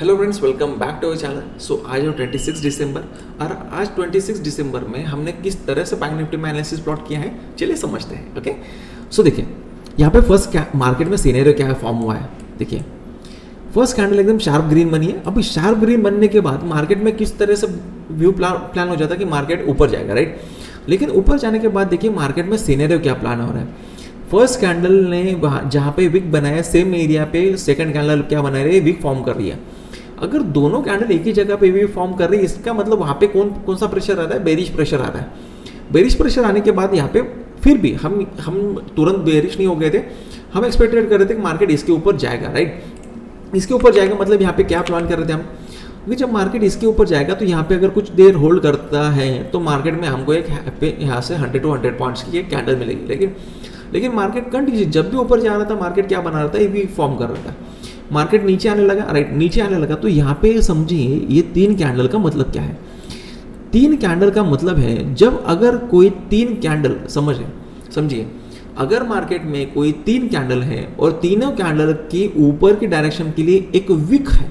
Hello friends, welcome back to our channel. So आज है 26 दिसंबर और आज 26 दिसंबर में हमने किस तरह से बैंक निफ्टी में एनालिसिस प्लॉट किया है, चलिए समझते हैं। ओके, सो देखिए यहाँ पे फर्स्ट क्या मार्केट में सिनेरियो क्या फॉर्म हुआ है। देखिए फर्स्ट कैंडल एकदम शार्प ग्रीन बनी है। अभी शार्प ग्रीन बनने के बाद मार्केट में किस तरह से व्यू प्लान हो जाता है कि मार्केट ऊपर जाएगा, राइट। लेकिन ऊपर जाने के बाद देखिए मार्केट में सिनेरियो क्या प्लान हो रहा है। फर्स्ट कैंडल ने जहाँ पे विक बनाया सेम एरिया पे सेकंड कैंडल क्या बना रही है, विक फॉर्म कर रही है। अगर दोनों कैंडल एक ही जगह पे भी फॉर्म कर रही है, इसका मतलब वहाँ पे कौन सा प्रेशर आ रहा है, बेरिश प्रेशर आ रहा है। बेरिश प्रेशर आने के बाद यहाँ पे फिर भी हम तुरंत बेरिश नहीं हो गए थे। हम एक्सपेक्टेड कर रहे थे कि मार्केट इसके ऊपर जाएगा, राइट। इसके ऊपर जाएगा मतलब यहाँ पे क्या प्लान कर रहे थे हम कि जब मार्केट इसके ऊपर जाएगा तो यहाँ पे अगर कुछ देर होल्ड करता है तो मार्केट में हमको एक यहाँ से 100 to 100 पॉइंट्स की एक कैंडल मिलेगी। लेकिन मार्केट कंटिन्यू जब भी ऊपर जा रहा था मार्केट क्या बना रहा था, ये भी फॉर्म कर रहा था। मार्केट नीचे आने लगा, राइट, नीचे आने लगा तो यहाँ पे समझिए ये 3 कैंडल का मतलब क्या है। 3 कैंडल का मतलब है जब अगर कोई 3 कैंडल समझिए अगर मार्केट में कोई 3 कैंडल है और तीनों कैंडल की ऊपर की डायरेक्शन के लिए एक विक है,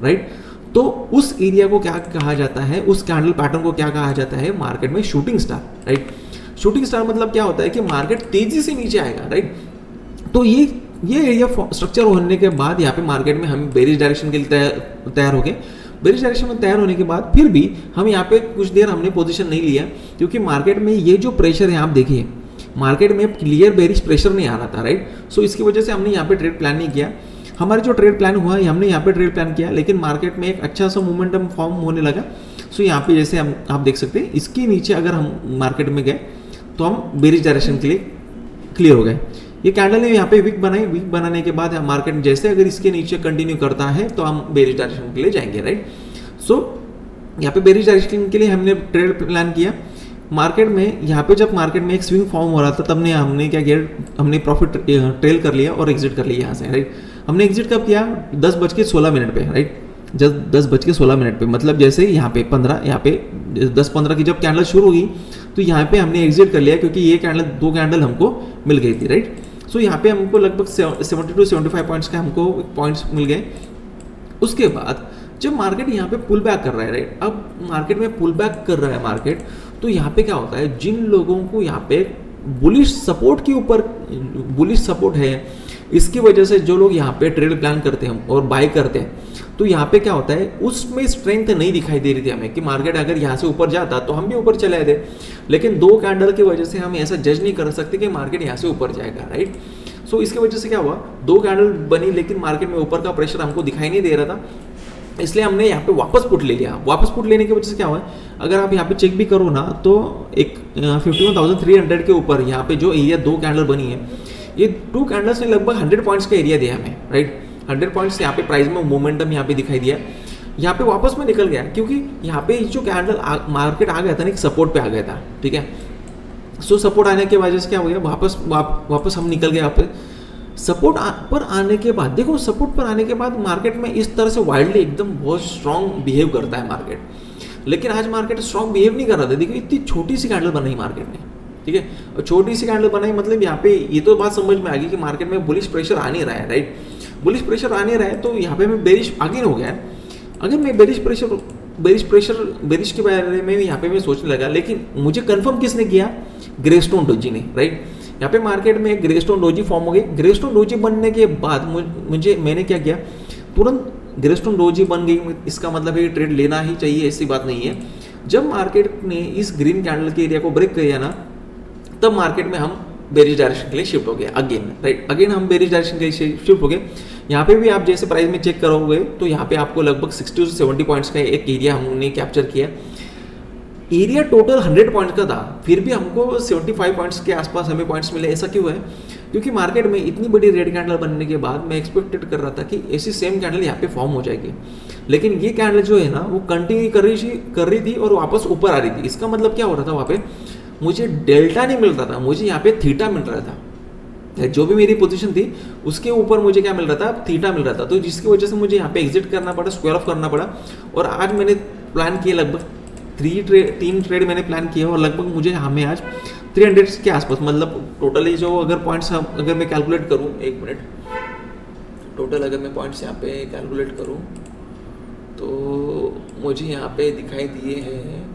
राइट, तो उस एरिया को क्या कहा जाता है, उस कैंडल पैटर्न को क्या कहा जाता है मार्केट में, shooting star, right. Shooting star मतलब क्या होता है कि मार्केट तेजी से नीचे आएगा, राइट। तो ये एरिया स्ट्रक्चर होने के बाद यहाँ पे मार्केट में हम बेरिश डायरेक्शन के लिए तैयार हो गए। बेरिश डायरेक्शन में तैयार होने के बाद फिर भी हम यहाँ पे कुछ देर हमने पोजीशन नहीं लिया क्योंकि मार्केट में ये जो प्रेशर है आप देखिए मार्केट में क्लियर बेरिश प्रेशर नहीं आ रहा था, राइट। सो इसकी वजह से हमने यहाँ पे ट्रेड प्लान नहीं किया। हमारे जो ट्रेड प्लान हुआ हमने यहाँ पे ट्रेड प्लान किया, लेकिन मार्केट में एक अच्छा सा मोमेंटम फॉर्म होने लगा। सो यहाँ पे जैसे आप देख सकते हैं इसके नीचे अगर हम मार्केट में गए तो हम बेरिश डायरेक्शन के लिए क्लियर हो गए। ये कैंडल ने यहाँ पे विक बनाई, विक बनाने के बाद मार्केट जैसे अगर इसके नीचे कंटिन्यू करता है तो हम बेरिश डायरेक्शन के लिए जाएंगे, राइट। सो यहाँ पे बेरिश डायरेक्शन के लिए हमने ट्रेड प्लान किया। मार्केट में यहाँ पे जब मार्केट में एक स्विंग फॉर्म हो रहा था तब हमने क्या किया, हमने प्रॉफिट ट्रेल कर लिया और एग्जिट कर लिया यहाँ से, राइट। हमने एग्जिट कब किया, 10:16 पे, राइट। जब 10:16 पे मतलब जैसे यहाँ पे 10:15 की जब कैंडल शुरू हुई तो यहाँ पे हमने एग्जिट कर लिया क्योंकि ये कैंडल 2 कैंडल हमको मिल गई थी, राइट। सो यहाँ पे हमको लगभग 70 to 75 पॉइंट्स का हमको पॉइंट्स मिल गए। उसके बाद जब मार्केट यहाँ पे पुल बैक कर रहा है, राइट, अब मार्केट में पुल बैक कर रहा है मार्केट, तो यहाँ पे क्या होता है, जिन लोगों को यहाँ पे बुलिश सपोर्ट के ऊपर बुलिश सपोर्ट है, इसकी वजह से जो लोग यहाँ पे ट्रेड प्लान करते हैं और बाय करते हैं, तो यहाँ पे क्या होता है उसमें स्ट्रेंथ नहीं दिखाई दे रही थी हमें कि मार्केट अगर यहाँ से ऊपर जाता तो हम भी ऊपर चले आए थे। लेकिन 2 कैंडल की वजह से हम ऐसा जज नहीं कर सकते कि मार्केट यहाँ से ऊपर जाएगा, राइट। सो इसकी वजह से क्या हुआ, 2 कैंडल बनी लेकिन मार्केट में ऊपर का प्रेशर हमको दिखाई नहीं दे रहा था, इसलिए हमने यहाँ पे वापस पुट ले लिया। वापस पुट लेने की वजह से क्या हुआ, अगर आप यहाँ पे चेक भी करो ना तो एक 51,300 के ऊपर यहाँ पे जो एरिया 2 कैंडल बनी है, ये 2 कैंडल्स ने लगभग 100 पॉइंट्स का एरिया दिया हमें, राइट। 100 पॉइंट्स यहाँ पे प्राइस में मोमेंटम यहाँ पे दिखाई दिया। यहाँ पे वापस में निकल गया क्योंकि यहाँ पे जो कैंडल मार्केट आ गया था ना, एक सपोर्ट पे आ गया था, ठीक है। सो सपोर्ट आने की वजह से क्या हो गया, वापस हम निकल गए यहाँ पे। सपोर्ट पर आने के बाद देखो, सपोर्ट पर आने के बाद मार्केट में इस तरह से वाइल्डली एकदम बहुत स्ट्रांग बिहेव करता है मार्केट। लेकिन आज मार्केट स्ट्रांग बिहेव नहीं कर रहा था। देखो इतनी छोटी सी कैंडल बनाई मार्केट ने, ठीक है, और छोटी सी कैंडल बनाई मतलब यहाँ पे ये तो बात समझ में आ गई कि मार्केट में बुलिश प्रेशर आ नहीं रहा है, राइट। बुलिश प्रेशर आ नहीं रहा है तो यहाँ पे मैं बेरिश आगे हो गया। अगर मैं बेरिश के बारे में यहाँ पे मैं सोचने लगा, लेकिन मुझे कंफर्म किसने किया, ग्रेस्टोन डोजी ने, राइट। यहाँ पे मार्केट में एक ग्रेस्टोन डोजी फॉर्म हो गई। ग्रेस्टोन डोजी बनने के बाद मैंने क्या किया, तुरंत ग्रेस्टोन डोजी बन गई, इसका मतलब है ट्रेड लेना ही चाहिए, ऐसी बात नहीं है। जब मार्केट ने इस ग्रीन कैंडल के एरिया को ब्रेक किया ना, तब मार्केट में हम बेरिश डायरेक्शन के लिए शिफ्ट हो गए अगेन, राइट। अगेन हम बेरिश डायरेक्शन के लिए शिफ्ट हो गए। यहाँ पे भी आप जैसे प्राइस में चेक करोगे तो यहाँ पे आपको लगभग 60 से 70 पॉइंट्स का एक एरिया हमने कैप्चर किया। एरिया टोटल 100 पॉइंट्स का था, फिर भी हमको 75 पॉइंट्स के आसपास हमें पॉइंट्स मिले। ऐसा क्यों है, क्योंकि मार्केट में इतनी बड़ी रेड कैंडल बनने के बाद मैं एक्सपेक्टेड कर रहा था कि ऐसी सेम कैंडल यहाँ पे फॉर्म हो जाएगी, लेकिन ये कैंडल जो है ना वो कंटिन्यू कर रही थी और वापस ऊपर आ रही थी। इसका मतलब क्या हो रहा था, वहाँ पे मुझे डेल्टा नहीं मिल रहा था, मुझे यहाँ पे थीटा मिल रहा था। जो भी मेरी पोजीशन थी उसके ऊपर मुझे क्या मिल रहा था, थीटा मिल रहा था। तो जिसकी वजह से मुझे यहाँ पे एग्जिट करना पड़ा, स्क्वायर ऑफ करना पड़ा। और आज मैंने प्लान किया लगभग 3 ट्रेड मैंने प्लान किया और लगभग मुझे हमें आज 300 के आसपास, मतलब टोटली जो अगर पॉइंट्स अगर मैं कैलकुलेट करूँ, 1 मिनट, टोटल अगर मैं पॉइंट्स यहाँ पे कैलकुलेट करूँ तो मुझे यहाँ पे दिखाई दिए हैं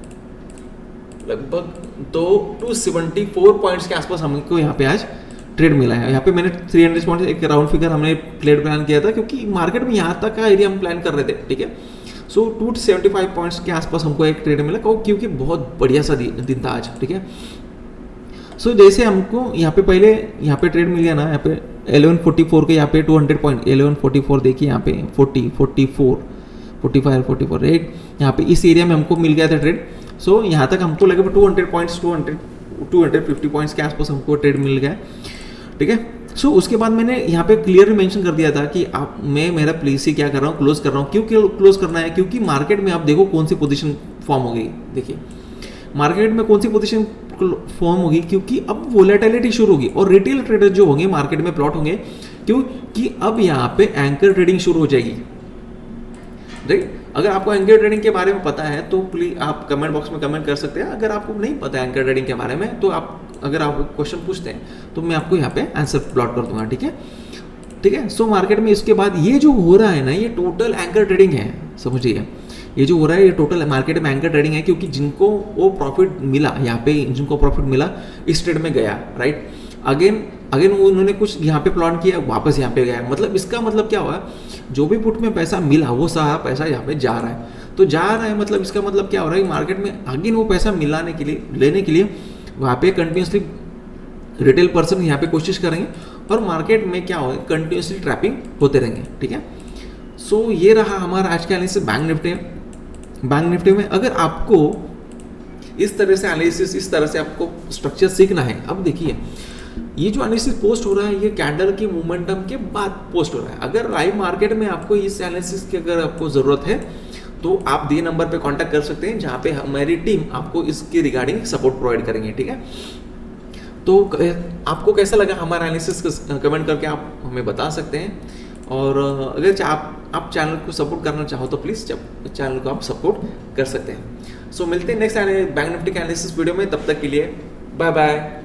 लगभग 274 पॉइंट्स के आसपास हमको यहाँ पे आज ट्रेड मिला है। यहाँ पे मैंने 300 पॉइंट्स एक राउंड फिगर हमने ट्रेड प्लान किया था, क्योंकि मार्केट में यहाँ तक का एरिया हम प्लान कर रहे थे, ठीक है। सो 275 पॉइंट्स के आसपास हमको एक ट्रेड मिला, क्योंकि बहुत बढ़िया सा दिन था आज, ठीक है। सो जैसे हमको यहाँ पे पहले यहाँ पे ट्रेड मिल गया ना, यहाँ पे 1144 के यहाँ पे 200 पॉइंट 1144 देखिए यहाँ पे 40 44 45 44 राइट, यहाँ पे इस एरिया में हमको मिल गया था ट्रेड। सो यहाँ तक हमको लगे 200 पॉइंट्स 250 पॉइंट्स के आसपास हमको ट्रेड मिल गया, ठीक है। सो उसके बाद मैंने यहाँ पे क्लियरली मेंशन कर दिया था कि आप मैं मेरा प्लेस ही क्या कर रहा हूँ, क्लोज कर रहा हूँ। क्यों क्लोज करना है? क्योंकि मार्केट में आप देखो कौन सी पोजीशन फॉर्म हो गई, देखिए मार्केट में कौन सी पोजीशन फॉर्म होगी, क्योंकि अब वोलेटिलिटी शुरू होगी और रिटेल ट्रेडर जो होंगे मार्केट में प्लॉट होंगे, क्योंकि अब यहाँ पे एंकर ट्रेडिंग शुरू हो जाएगी, राइट। अगर आपको एंकर ट्रेडिंग के बारे में पता है तो प्लीज आप कमेंट बॉक्स में कमेंट कर सकते हैं। अगर आपको नहीं पता है एंकर ट्रेडिंग के बारे में तो आप अगर आप क्वेश्चन पूछते हैं तो मैं आपको यहाँ पे आंसर प्लॉट कर दूंगा, ठीक है, ठीक है। सो मार्केट में इसके बाद ये जो हो रहा है ना, ये टोटल एंकर ट्रेडिंग है, समझिए। ये जो हो रहा है ये टोटल मार्केट में एंकर ट्रेडिंग है, क्योंकि जिनको वो प्रॉफिट मिला यहाँ पे, जिनको प्रॉफिट मिला इस ट्रेड में गया, राइट। अगेन उन्होंने कुछ यहाँ पे प्लॉट किया, वापस यहाँ पे गया। मतलब इसका मतलब क्या हुआ, जो भी पुट में पैसा मिला वो सारा पैसा यहाँ पे जा रहा है। तो जा रहा है मतलब इसका मतलब क्या हो रहा है, मार्केट में अगेन वो पैसा मिलाने के लिए, लेने के लिए वहाँ पे कंटिन्यूसली रिटेल पर्सन यहाँ पे कोशिश करेंगे और मार्केट में क्या होगा, कंटिन्यूसली ट्रैपिंग होते रहेंगे, ठीक है। सो ये रहा हमारा आज का analysis bank Nifty. Bank Nifty में अगर आपको इस तरह से एनालिसिस, इस तरह से आपको स्ट्रक्चर सीखना है, अब देखिए ये जो एनालिसिस पोस्ट हो रहा है ये कैंडल की मोमेंटम के बाद पोस्ट हो रहा है। अगर लाइव मार्केट में आपको इस एनालिसिस की अगर आपको ज़रूरत है तो आप दिए नंबर पे कांटेक्ट कर सकते हैं, जहाँ पे हमारी टीम आपको इसके रिगार्डिंग सपोर्ट प्रोवाइड करेंगे, ठीक है। तो आपको कैसा लगा हमारा एनालिसिस, कमेंट करके आप हमें बता सकते हैं। और अगर आप चैनल को सपोर्ट करना चाहो तो प्लीज़ चैनल को आप सपोर्ट कर सकते हैं। सो मिलते हैं नेक्स्ट बैंक निफ्टी के एनालिसिस वीडियो में, तब तक के लिए बाय बाय।